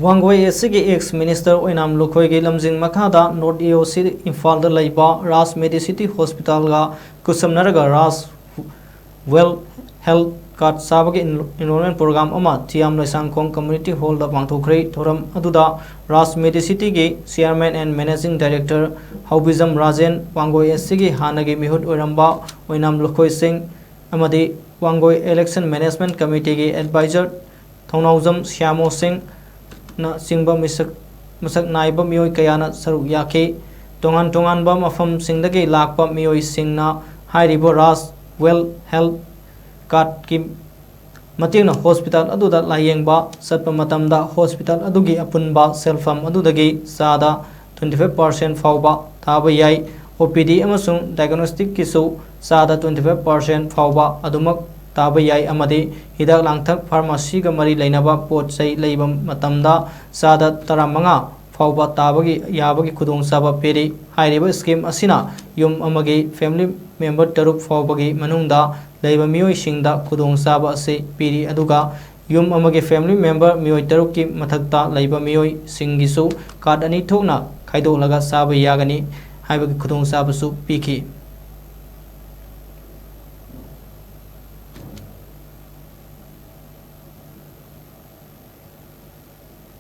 वांगोई एसगी ex minister Oinam Lokhoi लमजिंग मखादा नॉर्थ ईओसी इम्फाल द लैबा राज मेडिसिटी हॉस्पिटल गा कुसमनरगा राज वेल हेल्थ कार्ड साबगे इनरोलमेंट प्रोग्राम अमा थियाम लैसांगकोंग कम्युनिटी हॉल दा पांथोखरे थोरम अदुदा राज मेडिसिटी गे chairman and managing director Haobijam Rajen Wangoi एसगी हानगे मिहुत ओइरंबा ओइनाम लोखोई सिंह अमदी वांगोई इलेक्शन मैनेजमेंट कमिटी गे एडवाइजर थौनाउजम श्यामो सिंह ना सिंगबा मसक नाइबा मियोय कयाना सरुक याखे तोंगान तोंगानबा मफम सिंगदगे लाकपा मियोय सिंगना हाइरिबो राज वेल हेल्थ कार्ड की मतेंगना हॉस्पिटल अदुदा लायेंगबा सत्प मतमदा हॉस्पिटल अदुगी अपुनबा सेल्फम अदुदगी सादा 25% फावबा थाबा याई ओपीडी अमसुंग डायग्नोस्टिक किसु सादा 25% फावबा अदुमक ताब याई अमदे हिदाक लांगथक फार्मेसी गा मरी लेनबा पोट चै लेबम मतमदा सादा 15 फावबा ताबगी याबगी खुदोंग साबा पेरी हाइरिबा स्कीम असिना युम अमगे फैमिली मेंबर तरुक फावबगी मनुंगदा लेबा मियोय सिंगदा खुदोंग साबा असे पेरी अदुगा युम अमगे फैमिली मेंबर मियोय तरुक की मथकता लेबा मियोय सिंगिसु कार्ड अनि थोकना खाइदोलगा साबा यागनी हाइबगी खुदोंग साबसु पीखी।